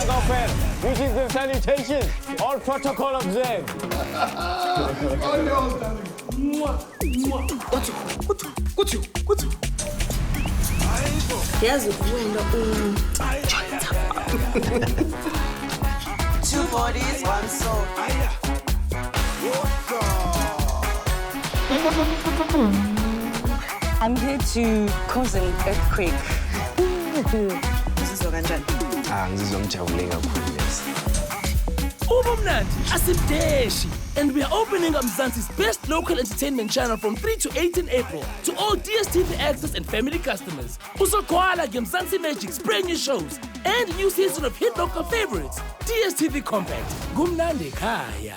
Kaufman. Greetings and salutations. All protocol observed. All yours, darling. Kuthi. Yazi wena Two bodies, one soul. I'm here to cause an earthquake. Ngizizwa kanjani? Ngizizwa ngijabule kakhulu yes. Ubumnandi Asibdeshi, and we are opening Mzansi's best local entertainment channel from 3 to 18 April to all DStv access and family customers. Usogwala Mzansi Magic's brand new shows and new season of hit local favorites. DStv Compact. Gumnandi Kaya.